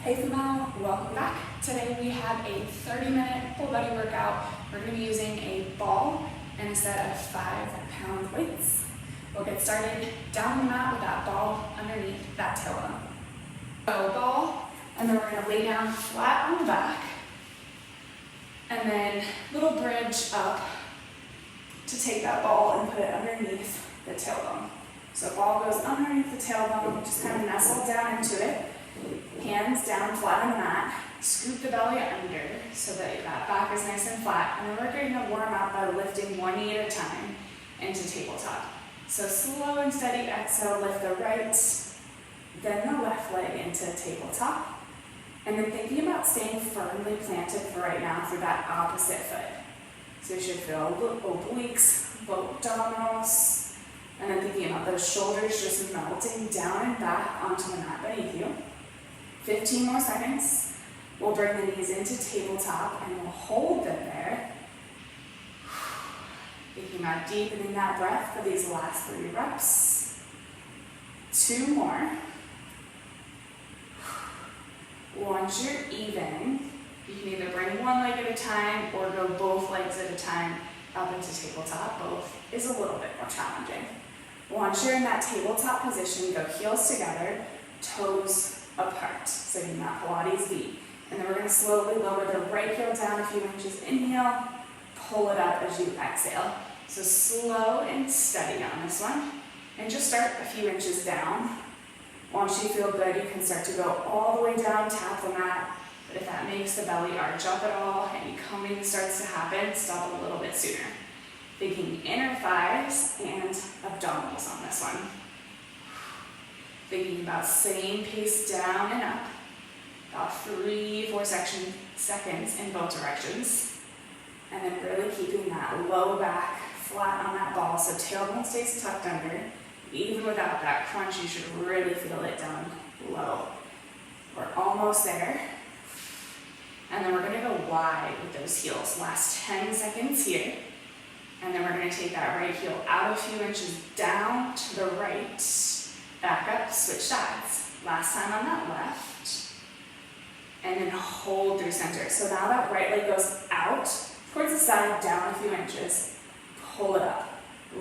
Hey female, welcome back. Today we have a 30-minute full body workout. We're going to be using a ball and a set of 5-pound weights. We'll get started down the mat with that ball underneath that tailbone. So ball, and then we're going to lay down flat on the back, and then little bridge up to take that ball and put it underneath the tailbone. So ball goes underneath the tailbone, just kind of nestle down into it. Hands down flat on the mat, scoop the belly under so that that back is nice and flat, and then we're going to warm up by lifting one knee at a time into tabletop. So slow and steady exhale, lift the right, then the left leg into tabletop, and then thinking about staying firmly planted for right now through that opposite foot. So you should feel obliques, both abdominals, and then thinking about those shoulders just melting down and back onto the mat beneath you. 15 more seconds. We'll bring the knees into tabletop and we'll hold them there. Thinking about deepening that breath for these last 3 reps. 2 more. Once you're even, you can either bring one leg at a time or go both legs at a time up into tabletop. Both is a little bit more challenging. Once you're in that tabletop position, go heels together, toes apart, so in that Pilates V. And then we're going to slowly lower the right heel down a few inches. Inhale, pull it up as you exhale. So slow and steady on this one. And just start a few inches down. Once you feel good, you can start to go all the way down, tap the mat. But if that makes the belly arch up at all, any combing starts to happen, stop a little bit sooner. Thinking inner thighs and abdominals on this one. Thinking about same pace down and up, about 3-4 seconds in both directions. And then really keeping that low back flat on that ball so tailbone stays tucked under. Even without that crunch, you should really feel it down low. We're almost there. And then we're going to go wide with those heels. Last 10 seconds here. And then we're going to take that right heel out a few inches down to the right. Back up, switch sides. Last time on that left. And then hold through center. So now that right leg goes out towards the side, down a few inches. Pull it up.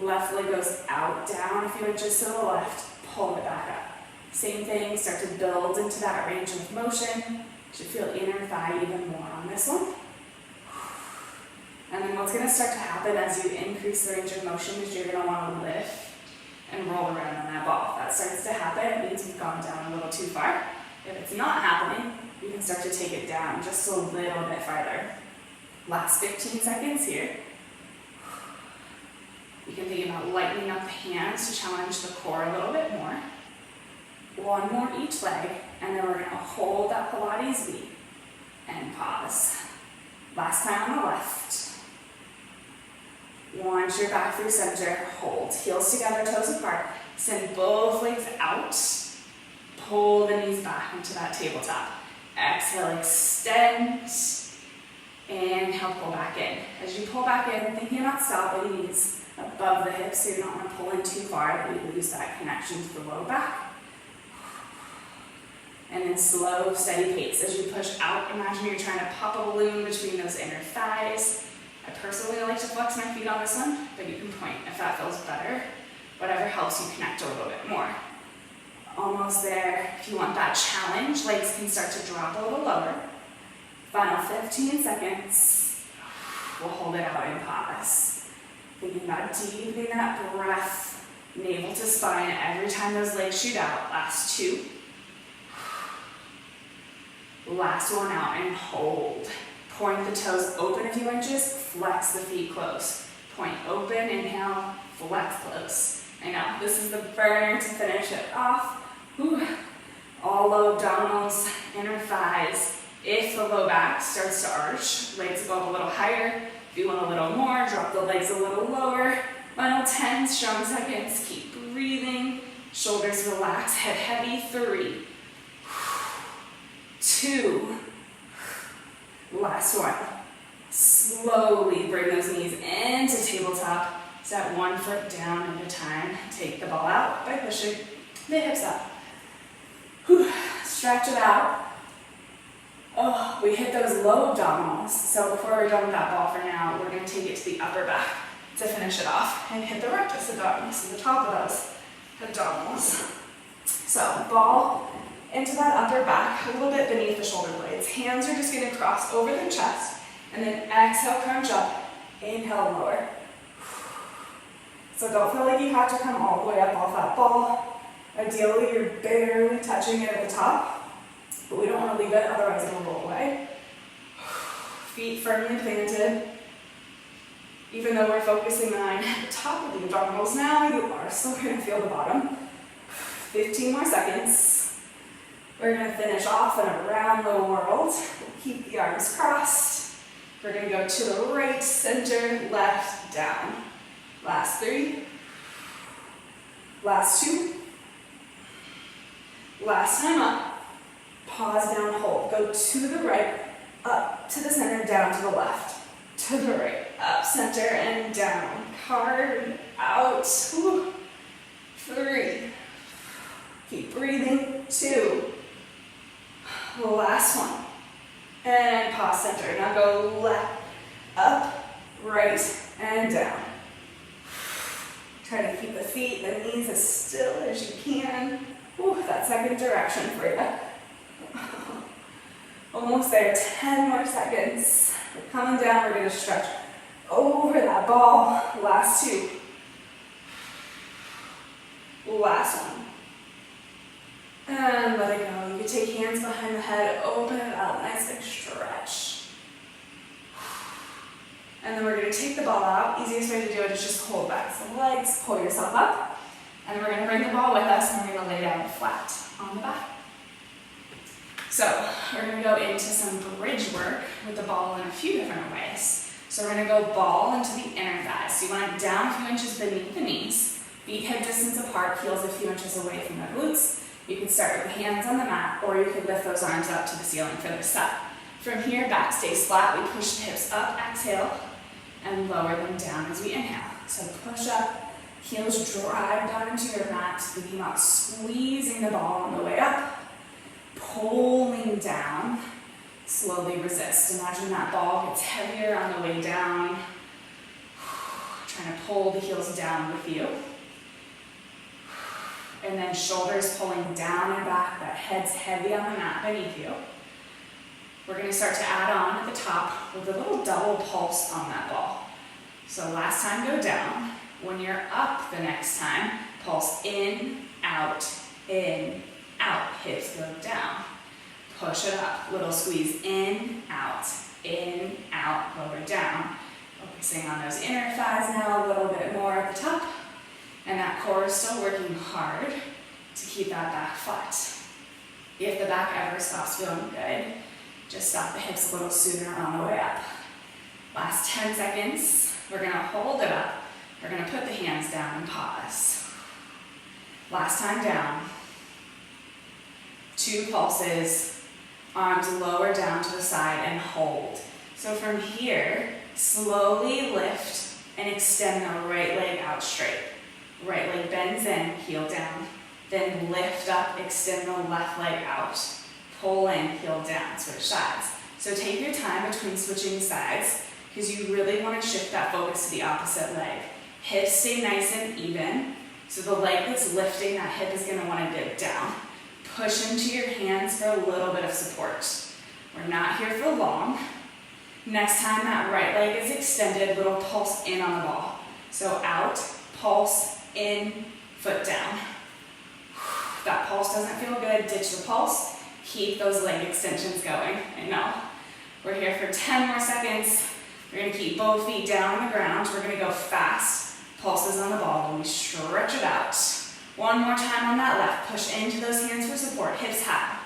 Left leg goes out, down a few inches to the left. Pull it back up. Same thing, start to build into that range of motion. Should feel inner thigh even more on this one. And then what's going to start to happen as you increase the range of motion is you're going to want to lift and roll around on that ball. If that starts to happen, it means you've gone down a little too far. If it's not happening, you can start to take it down just a little bit farther. Last 15 seconds here. You can think about lightening up the hands to challenge the core a little bit more. 1 more each leg, and then we're going to hold that Pilates V and pause. Last time on the left. Once you're back through center, hold. Heels together, toes apart. Send both legs out. Pull the knees back into that tabletop. Exhale, extend. Inhale, pull back in. As you pull back in, thinking about stopping knees above the hips so you're not going to pull in too far that you lose that connection to the low back. And then slow, steady pace. As you push out, imagine you're trying to pop a balloon between those inner thighs. I personally like to flex my feet on this one, but you can point if that feels better. Whatever helps you connect a little bit more. Almost there. If you want that challenge, legs can start to drop a little lower. Final 15 seconds. We'll hold it out in pause. Thinking about deepening that breath, navel to spine every time those legs shoot out. Last 2. Last one out and hold. Point the toes open a few inches, flex the feet close. Point open, inhale, flex close. I know, this is the burner to finish it off. Whew. All low abdominals, inner thighs. If the low back starts to arch, legs go up a little higher. If you want a little more, drop the legs a little lower. Final 10 strong seconds, keep breathing. Shoulders relax, head heavy. 3, 2, last one. Slowly bring those knees into tabletop. Set 1 foot down at a time. Take the ball out by pushing the hips up. Whew. Stretch it out. Oh, we hit those low abdominals. So before we're done with that ball for now, we're going to take it to the upper back to finish it off and hit the rectus abdominals, so the top of those abdominals. So ball into that upper back, a little bit beneath the shoulder blades. Hands are just going to cross over the chest, and then exhale, crunch up, inhale, lower. So don't feel like you have to come all the way up off that ball. Ideally, you're barely touching it at the top, but we don't want to leave it, otherwise it'll roll away. Feet firmly planted. Even though we're focusing on the top of the abdominals now, you are still going to feel the bottom. 15 more seconds. We're going to finish off and around the world. Keep the arms crossed. We're going to go to the right, center, left, down. Last 3. Last 2. Last time up. Pause, down, hold. Go to the right, up to the center, down to the left. To the right, up, center, and down. Carve out. 3. Keep breathing. 2. Last one. And pause, center. Now go left, up, right, and down. Try to keep the feet, the knees as still as you can. That second direction for you. Almost there, 10 more seconds. We're coming down, we're going to stretch over that ball. Last 2. Last one. And let it go. You can take hands behind the head, open it up, nice big stretch. And then we're going to take the ball out. Easiest way to do it is just hold back the legs, pull yourself up, and we're going to bring the ball with us, and we're going to lay down flat on the back. So we're going to go into some bridge work with the ball in a few different ways. So we're going to go ball into the inner thighs. So you want it down a few inches beneath the knees, feet hip distance apart, heels a few inches away from the glutes. You can start with hands on the mat, or you could lift those arms up to the ceiling for this up. From here, back stays flat. We push the hips up, exhale, and lower them down as we inhale. So push up, heels drive down into your mat, thinking about squeezing the ball on the way up, pulling down, slowly resist. Imagine that ball gets heavier on the way down, trying to pull the heels down with you. And then shoulders pulling down and back, that head's heavy on the mat beneath you. We're going to start to add on at the top with a little double pulse on that ball. So last time, go down. When you're up the next time, pulse in, out, hips go down. Push it up, little squeeze in, out, lower down. Focusing on those inner thighs now a little bit more at the top. And that core is still working hard to keep that back flat. If the back ever stops feeling good, just stop the hips a little sooner on the way up. Last 10 seconds, we're going to hold it up. We're going to put the hands down and pause. Last time down. 2 pulses, arms lower down to the side and hold. So from here, slowly lift and extend the right leg out straight. Right leg bends in, heel down. Then lift up, extend the left leg out. Pull in, heel down, switch sides. So take your time between switching sides because you really want to shift that focus to the opposite leg. Hips stay nice and even. So the leg that's lifting, that hip is going to want to dip down. Push into your hands for a little bit of support. We're not here for long. Next time that right leg is extended, little pulse in on the ball. So out, pulse, in, foot down. That pulse doesn't feel good, ditch the pulse. Keep those leg extensions going. I know. We're here for 10 more seconds. We're going to keep both feet down on the ground. We're going to go fast. Pulses on the ball when we stretch it out. One more time on that left. Push into those hands for support. Hips high.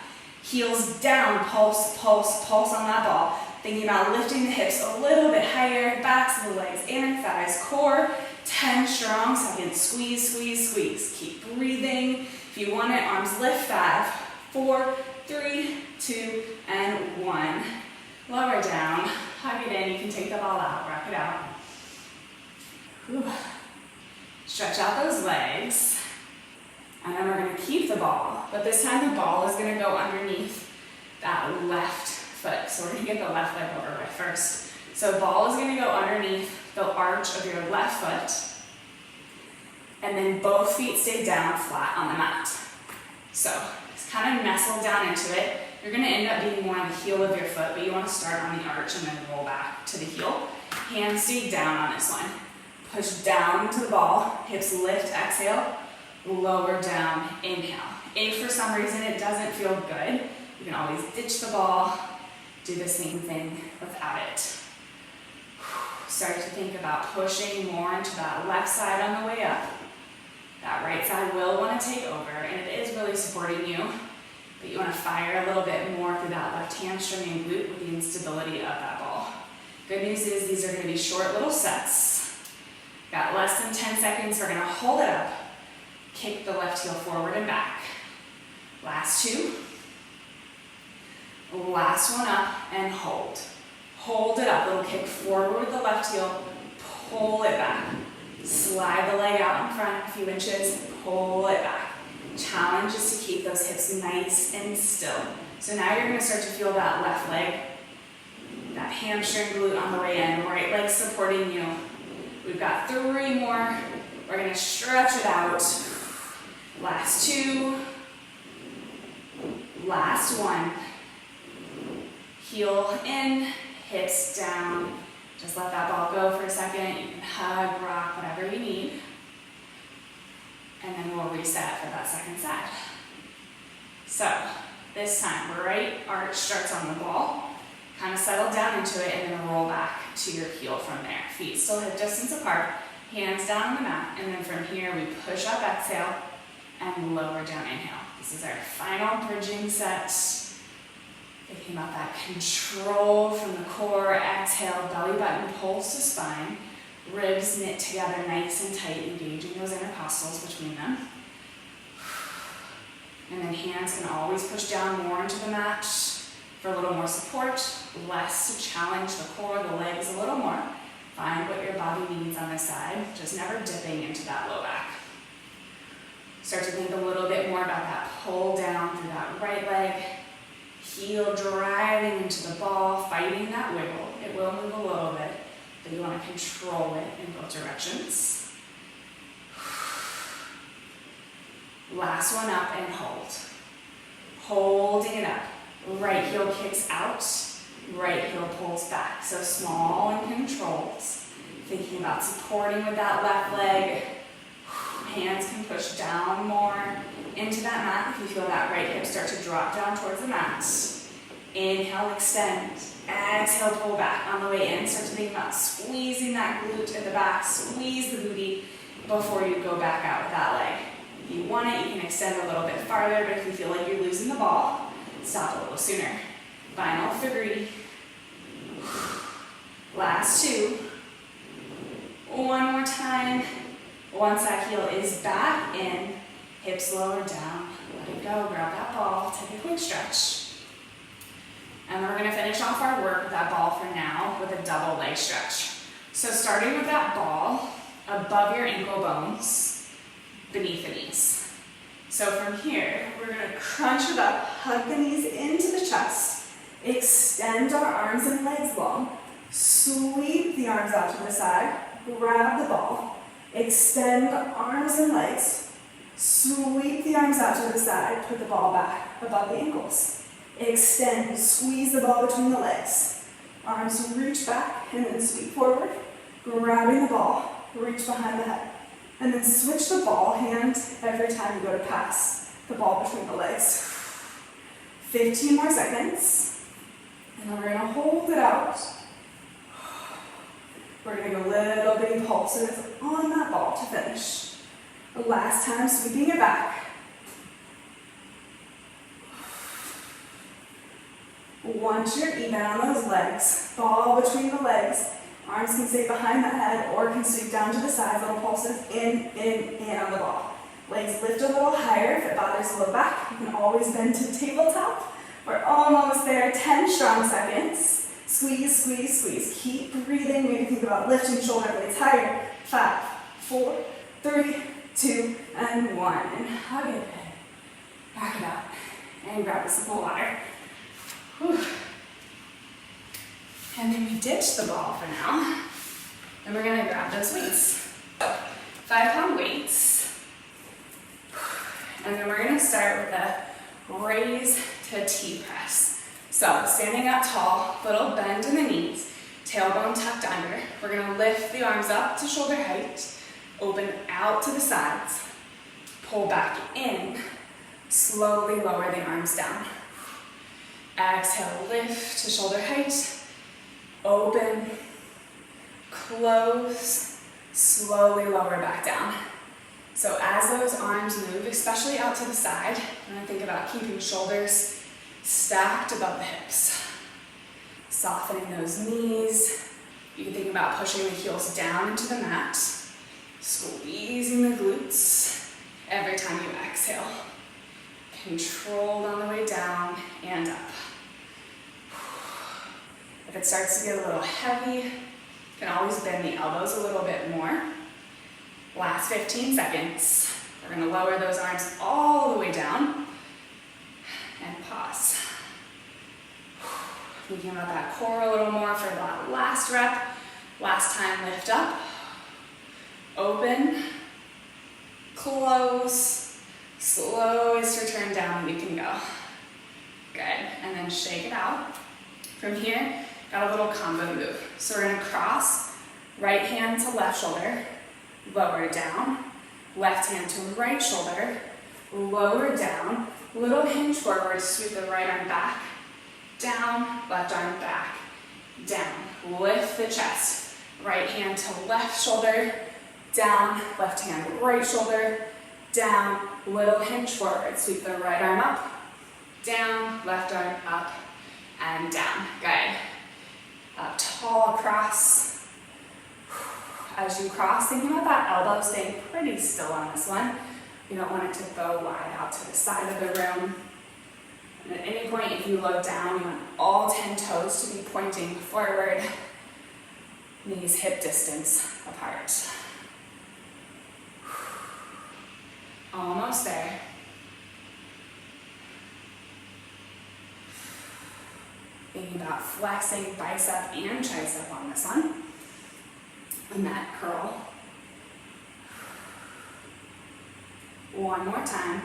Heels down. Pulse, pulse, pulse on that ball. Thinking about lifting the hips a little bit higher. Backs of the legs, inner thighs, core. 10 strong seconds. Squeeze, squeeze, squeeze. Keep breathing. If you want it, arms lift. 5, 4, 3, 2, and 1. Lower down. Hug it in. You can take the ball out. Rock it out. Whew. Stretch out those legs. And then we're going to keep the ball. But this time the ball is going to go underneath that left foot. So we're gonna get the left leg over with first. So ball is gonna go underneath the arch of your left foot, and then both feet stay down flat on the mat. So just kind of nestle down into it. You're gonna end up being more on the heel of your foot, but you wanna start on the arch and then roll back to the heel. Hands stay down on this one. Push down to the ball, hips lift, exhale, lower down, inhale. If for some reason it doesn't feel good, you can always ditch the ball, do the same thing without it. Start to think about pushing more into that left side on the way up. That right side will want to take over, and it is really supporting you, but you want to fire a little bit more through that left hamstring and glute with the instability of that ball. Good news is these are going to be short little sets. Got less than 10 seconds, we're going to hold it up, kick the left heel forward and back. Last two. Last one up and hold. Hold it up, little kick forward with the left heel, pull it back. Slide the leg out in front a few inches, pull it back. Challenge is to keep those hips nice and still. So now you're going to start to feel that left leg, that hamstring glute on the way in, right leg supporting you. We've got 3 more. We're going to stretch it out. Last 2. Last 1. Heel in, hips down. Just let that ball go for a second. You can hug, rock, whatever you need. And then we'll reset for that second side. So this time, right arch starts on the ball. Kind of settle down into it and then roll back to your heel from there. Feet still hip distance apart, hands down on the mat. And then from here, we push up, exhale, and lower down, inhale. This is our final bridging set. Thinking about that control from the core, exhale, belly button pulls to spine, ribs knit together nice and tight, engaging those intercostals between them. And then hands can always push down more into the mat for a little more support, less to challenge the core, the legs a little more. Find what your body needs on this side, just never dipping into that low back. Start to think a little bit more about that pull down through that right leg. Heel driving into the ball, fighting that wiggle. It will move a little bit, but you want to control it in both directions. Last one up and hold. Holding it up. Right heel kicks out, right heel pulls back. So small and controlled. Thinking about supporting with that left leg. Hands can push down more into that mat if you feel that right hip start to drop down towards the mat. Inhale, extend. Exhale, pull back. On the way in, start to think about squeezing that glute at the back. Squeeze the booty before you go back out with that leg. If you want it, you can extend a little bit farther, but if you feel like you're losing the ball, stop a little sooner. Final 3. Last 2. One more time. Once that heel is back in, hips lower down, let it go, grab that ball, take a quick stretch. And then we're going to finish off our work with that ball for now with a double leg stretch. So starting with that ball above your ankle bones, beneath the knees. So from here, we're going to crunch it up, hug the knees into the chest, extend our arms and legs long, sweep the arms out to the side, grab the ball, extend arms and legs, sweep the arms out to the side, put the ball back above the ankles. Extend, squeeze the ball between the legs. Arms reach back and then sweep forward, grabbing the ball, reach behind the head. And then switch the ball hand every time you go to pass the ball between the legs. 15 more seconds. And then we're going to hold it out. We're going to go little bitty pulses on that ball to finish. The last time, sweeping it back. Once you're even on those legs, ball between the legs, arms can stay behind the head or can sweep down to the sides, little pulses in on the ball. Legs lift a little higher if it bothers the low back. You can always bend to tabletop. We're almost there, 10 strong seconds. Squeeze, squeeze, squeeze. Keep breathing. Maybe think about lifting shoulder blades higher. 5, 4, 3, 2, and 1. And hug it in. Back it up. And grab a sip of water. Whew. And then we ditch the ball for now. And we're gonna grab those weights. 5-pound weights. And then we're gonna start with a raise to T press. So standing up tall, little bend in the knees, tailbone tucked under. We're gonna lift the arms up to shoulder height, open out to the sides, pull back in, slowly lower the arms down. Exhale, lift to shoulder height, open, close, slowly lower back down. So as those arms move, especially out to the side, I'm gonna think about keeping shoulders stacked above the hips. Softening those knees. You can think about pushing the heels down into the mat, squeezing the glutes every time you exhale. Controlled on the way down and up. If it starts to get a little heavy, you can always bend the elbows a little bit more. Last 15 seconds. We're going to lower those arms all the way down and pause. Thinking about that core a little more for that last rep. Last time, lift up, open, close, slowest return down you can go. Good, and then shake it out. From here, got a little combo move. So we're gonna cross, right hand to left shoulder, lower down, left hand to right shoulder, lower down, little hinge forward, sweep the right arm back, down, left arm back, down, lift the chest, right hand to left shoulder, down, left hand, right shoulder, down, little hinge forward, sweep the right arm up, down, left arm up, and down. Good. Up tall across. As you cross, thinking about that elbow staying pretty still on this one. You don't want it to bow wide out to the side of the room. And at any point, if you look down, you want all 10 toes to be pointing forward. Knees hip distance apart. Almost there. Thinking about flexing bicep and tricep on this one. And that curl. One more time.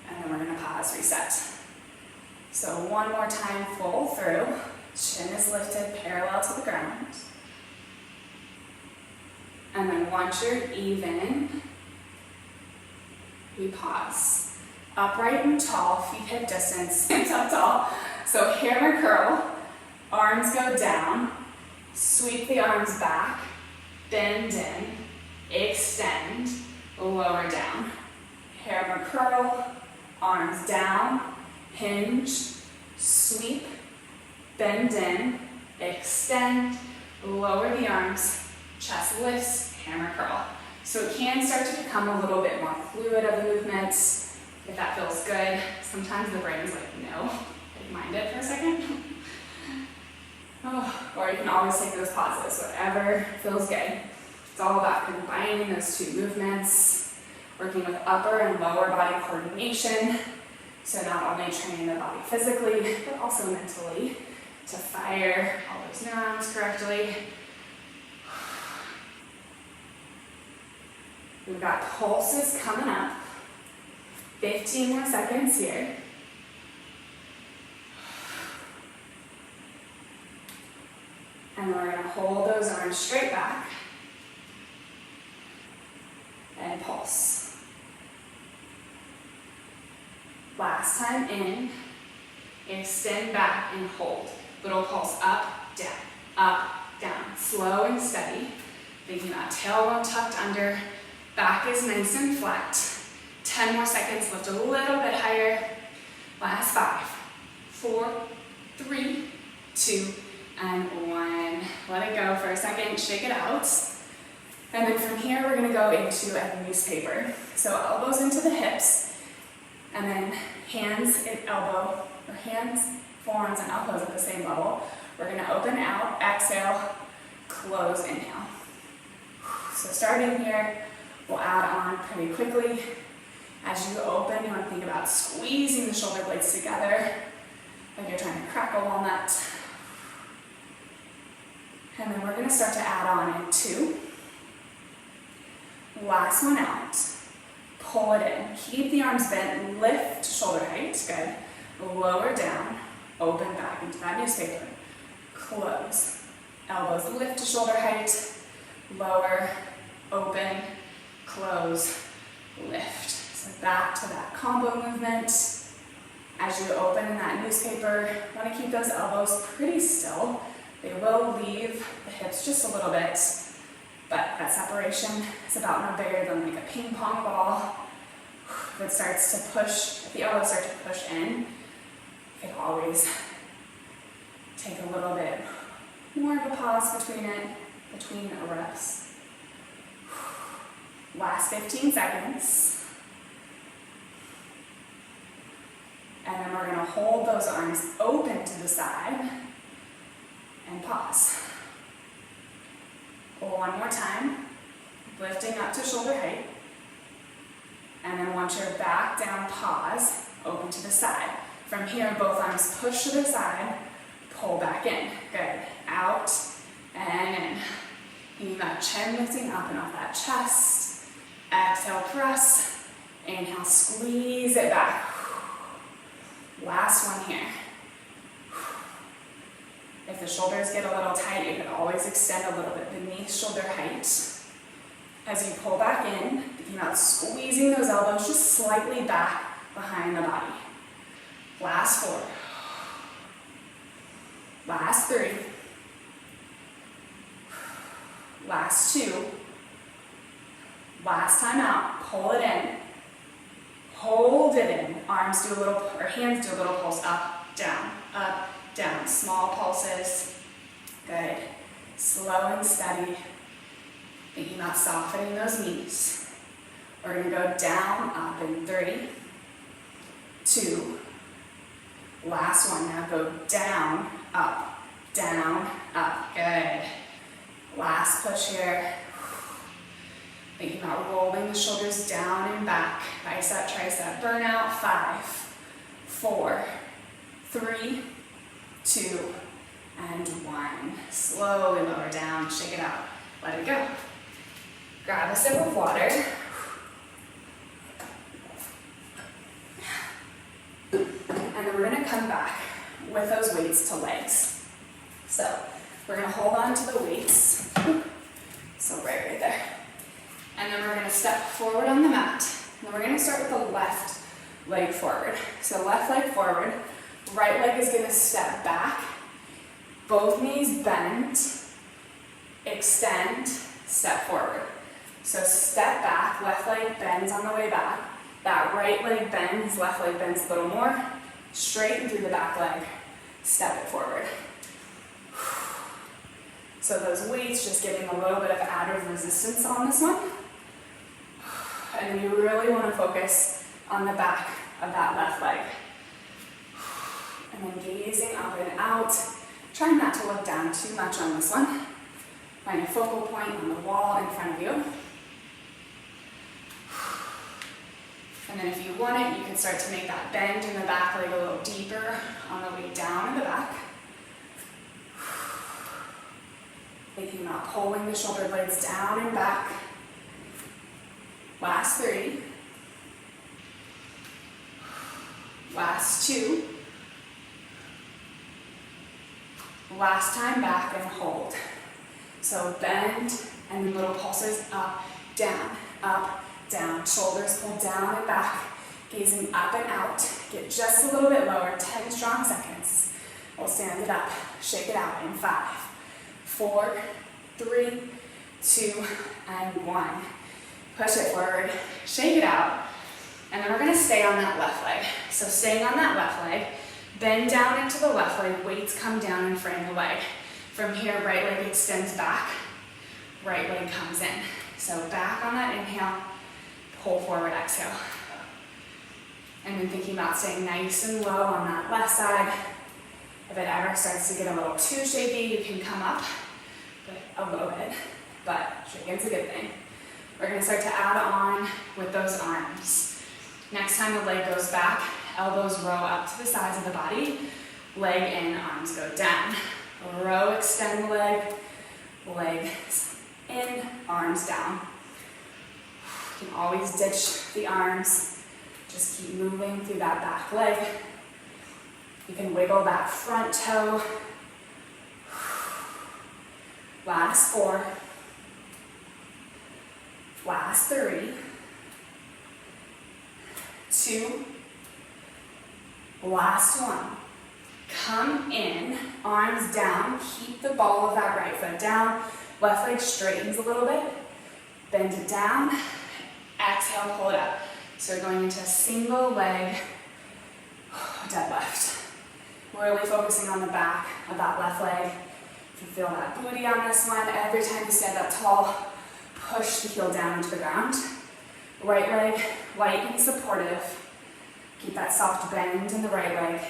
And then we're going to pause, reset. So one more time, full through. Chin is lifted parallel to the ground. And then once you're even, we pause. Upright and tall, feet hip distance, hands up tall. So hammer curl, arms go down, sweep the arms back, bend in, extend, lower down. Hammer curl, arms down, hinge, sweep, bend in, extend, lower the arms, chest lifts, hammer curl. So it can start to become a little bit more fluid of the movements, if that feels good. Sometimes the brain's like, no, mind it for a second. Or you can always take those pauses, whatever feels good. It's all about combining those two movements, working with upper and lower body coordination, so not only training the body physically, but also mentally to fire all those neurons correctly. We've got pulses coming up. 15 more seconds here. And we're going to hold those arms straight back and pulse. Last time in, extend back and hold. Little pulse up, down. Slow and steady. Thinking about tailbone tucked under, back is nice and flat. 10 more seconds, lift a little bit higher. Last 5, 4, 3, 2, and 1. Let it go for a second, shake it out. And then from here, we're gonna go into a newspaper. So elbows into the hips, and then hands at elbow, or hands, forearms, and elbows at the same level. We're gonna open out, exhale, close, inhale. So starting here, we'll add on pretty quickly. As you open, you want to think about squeezing the shoulder blades together, like you're trying to crack a walnut. And then we're going to start to add on in 2. Last one out. Pull it in. Keep the arms bent. Lift to shoulder height. Good. Lower down. Open back into that newspaper. Close. Elbows lift to shoulder height. Lower. Open. Close. Lift. So back to that combo movement. As you open in that newspaper, you want to keep those elbows pretty still. They will leave the hips just a little bit, but that separation is about no bigger than like a ping pong ball. If it starts to push, if the elbows start to push in, you can always take a little bit more of a pause between reps. Last 15 seconds. And then we're going to hold those arms open to the side and pause. One more time, lifting up to shoulder height. And then once you're back down, pause, open to the side. From here, both arms push to the side, pull back in. Good. Out and in. You need that chin lifting up and off that chest. Exhale, press. Inhale, squeeze it back. Last one here. If the shoulders get a little tight, you can always extend a little bit beneath shoulder height. As you pull back in, thinking about squeezing those elbows just slightly back behind the body. Last 4. Last 3. Last 2. Last time out, pull it in. Hold it in. Arms do a little, or hands do a little pulse up, down. Small pulses. Good. Slow and steady. Thinking about softening those knees. We're going to go down, up in 3, 2. Last one. Now go down, up. Good. Last push here. Thinking about rolling the shoulders down and back. Bicep, tricep, burnout. 5, 4, 3, 2, and 1. Slowly lower down, shake it out, let it go. Grab a sip of water. And then we're going to come back with those weights to legs. So we're going to hold on to the weights. So right there. And then we're going to step forward on the mat. And then we're going to start with the left leg forward. So left leg forward, right leg is going to step back. Both knees bend, extend, step forward. So step back, left leg bends on the way back. That right leg bends, left leg bends a little more. Straighten through the back leg, step it forward. So those weights just giving a little bit of added resistance on this one. And you really want to focus on the back of that left leg. And then gazing up and out. Trying not to look down too much on this one. Find a focal point on the wall in front of you. And then if you want it, you can start to make that bend in the back leg a little deeper on the way down in the back. Thinking about pulling the shoulder blades down and back. Last 3. Last 2. Last time back and hold. So bend and then little pulses up, down, shoulders pull down and back, gazing up and out. Get just a little bit lower, 10 strong seconds. We'll stand it up, shake it out in 5, 4, 3, 2, and 1. Push it forward, shake it out, and then we're going to stay on that left leg. So staying on that left leg, bend down into the left leg, weights come down and frame the leg. From here, right leg extends back, right leg comes in. So back on that inhale, pull forward, exhale. And then thinking about staying nice and low on that left side. If it ever starts to get a little too shaky, you can come up a little bit, but shaking's a good thing. We're going to start to add on with those arms. Next time the leg goes back, elbows row up to the sides of the body, leg in, arms go down. Row, extend the leg, legs in, arms down. You can always ditch the arms. Just keep moving through that back leg. You can wiggle that front toe. Last 4. Last 3. 2. Last 1. Come in, arms down. Keep the ball of that right foot down. Left leg straightens a little bit. Bend it down. Exhale, pull it up. So we're going into a single leg deadlift. Really focusing on the back of that left leg. You can feel that booty on this one. Every time you stand up tall, push the heel down into the ground. Right leg light and supportive. Keep that soft bend in the right leg.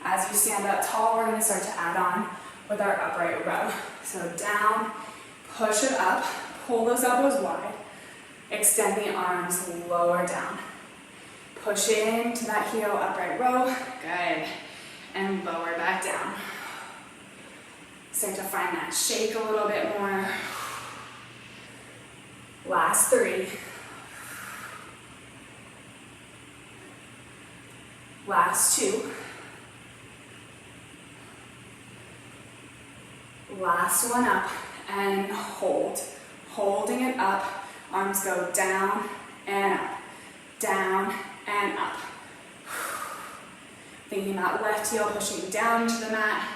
As you stand up tall, we're going to start to add on with our upright row. So down, push it up, pull those elbows wide, extend the arms, lower down. Push into that heel, upright row, good. And lower back down. Start to find that shake a little bit more. Last 3. Last 2. Last one up and hold. Holding it up, arms go down and up, down and up. Thinking that left heel pushing down into the mat,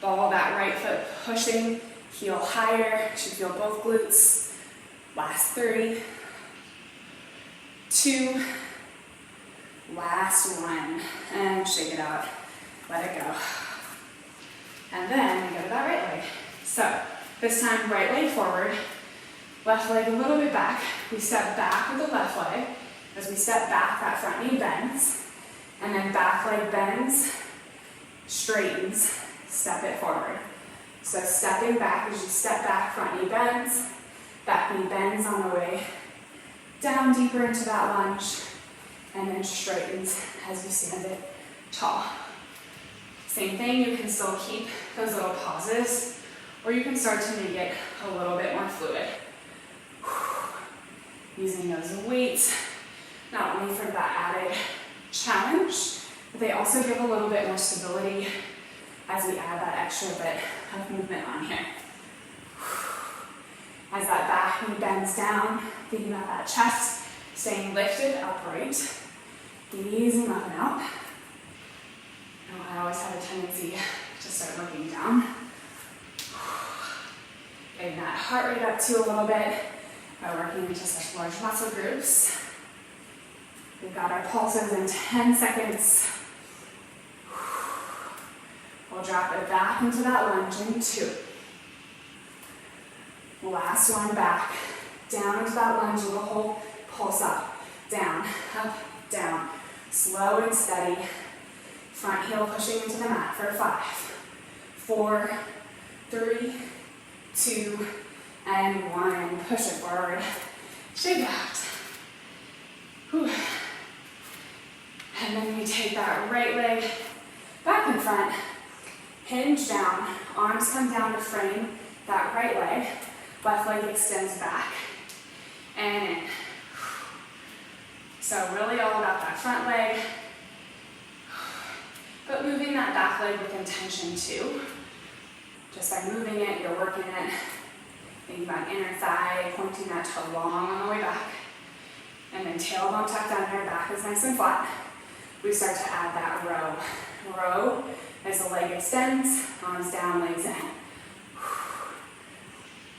ball that right foot pushing, heel higher, should feel both glutes. Last 3, 2, last 1, and shake it out, let it go. And then we go to that right leg. So this time right leg forward, left leg a little bit back. We step back with the left leg. As we step back, that front knee bends, and then back leg bends, straightens, step it forward. So stepping back, as you step back, front knee bends, back knee bends on the way down deeper into that lunge, and then straightens as you stand it tall. Same thing, you can still keep those little pauses, or you can start to make it a little bit more fluid. Using those weights, not only for that added challenge, but they also give a little bit more stability as we add that extra bit of movement on here. As that back knee bends down, thinking about that chest, staying lifted upright, easing up and out. Oh, I always have a tendency to start looking down. Getting that heart rate up too a little bit by working into such large muscle groups. We've got our pulses in 10 seconds. We'll drop it back into that lunge in 2. Last one back. Down into that lunge, little whole pulse up, down, slow and steady. Front heel pushing into the mat for 5, 4, 3, 2, and 1. Push it forward. Shake out. Whew. And then we take that right leg back in front, hinge down, arms come down to frame that right leg, left leg extends back and in. So really all about that front leg, but moving that back leg with intention too. Just by moving it, you're working it. Think about inner thigh, pointing that toe long on the way back. And then tailbone tucked under, back is nice and flat. We start to add that row. Row as the leg extends, arms down, legs in.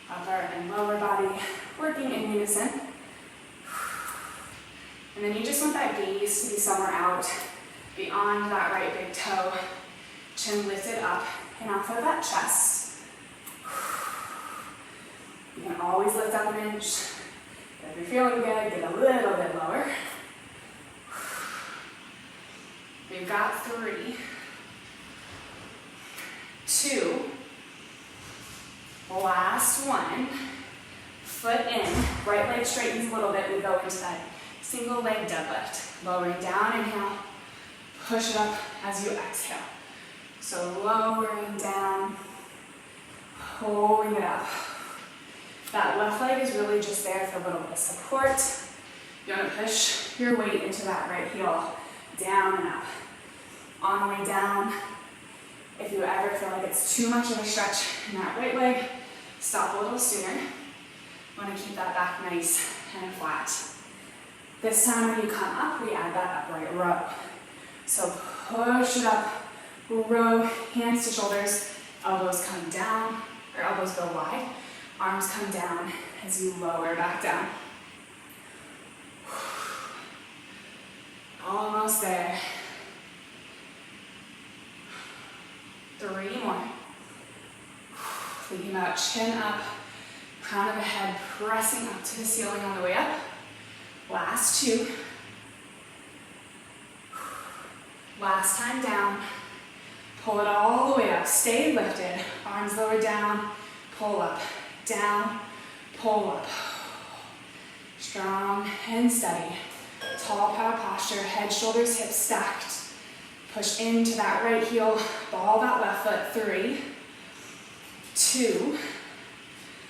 Upper and lower body working in unison. And then you just want that gaze to be somewhere out beyond that right big toe. Chin lifted up and off of that chest. You can always lift up an inch. If you're feeling good, get a little bit lower. We've got 3, 2, last 1, foot in, right leg straightens a little bit, we go into that single leg deadlift, lowering down, inhale, push it up as you exhale. So lowering down, pulling it up. That left leg is really just there for a little bit of support. You want to push your weight into that right heel, down and up. On the way down, if you ever feel like it's too much of a stretch in that right leg, stop a little sooner. You want to keep that back nice and flat. This time when you come up, we add that upright row. So push it up, row, hands to shoulders, elbows come down, or elbows go wide, arms come down as you lower back down. Almost there. 3 more. Thinking about chin up, crown of the head pressing up to the ceiling on the way up. Last 2. Last time down. Pull it all the way up. Stay lifted. Arms lower down. Pull up. Down. Pull up. Strong and steady. Tall power posture. Head, shoulders, hips stacked. Push into that right heel, ball that left foot. 3, 2,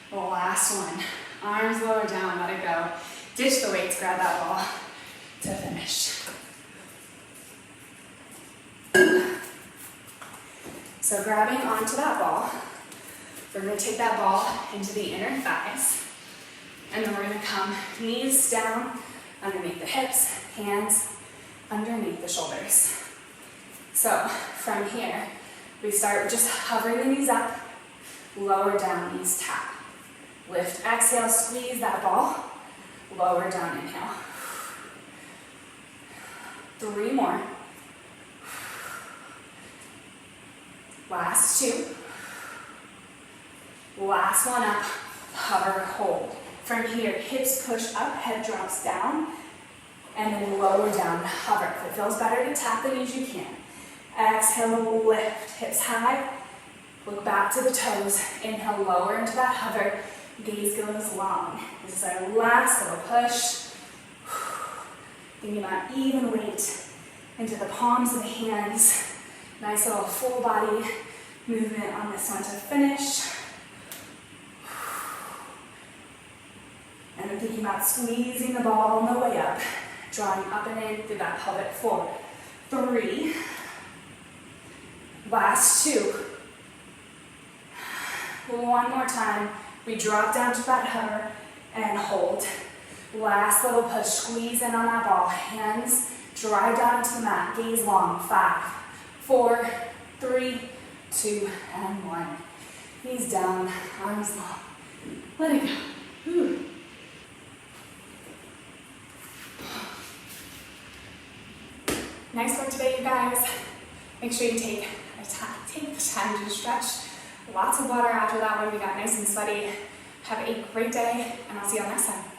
the last one. Arms lower down, let it go. Ditch the weights, grab that ball to finish. So grabbing onto that ball, we're going to take that ball into the inner thighs, and then we're going to come knees down underneath the hips, hands underneath the shoulders. So from here, we start just hovering the knees up, lower down, knees tap. Lift, exhale, squeeze that ball, lower down, inhale. 3 more. Last 2. Last one up, hover, hold. From here, hips push up, head drops down, and then lower down, hover. If it feels better to tap the knees, you can. Exhale, lift, hips high, look back to the toes, inhale, lower into that hover, gaze goes long. This is our last little push. Thinking about even weight into the palms of the hands. Nice little full body movement on this one to finish. And then thinking about squeezing the ball on the way up, drawing up and in through that pelvic floor. 3. Last 2. One more time. We drop down to that hover and hold. Last little push. Squeeze in on that ball. Hands drive down into the mat. Gaze long. 5, 4, 3, 2, and 1. Knees down. Arms long. Let it go. Whew. Nice work today, you guys. Make sure you take the time to stretch. Lots of water after that one. We got nice and sweaty. Have a great day, and I'll see you all next time.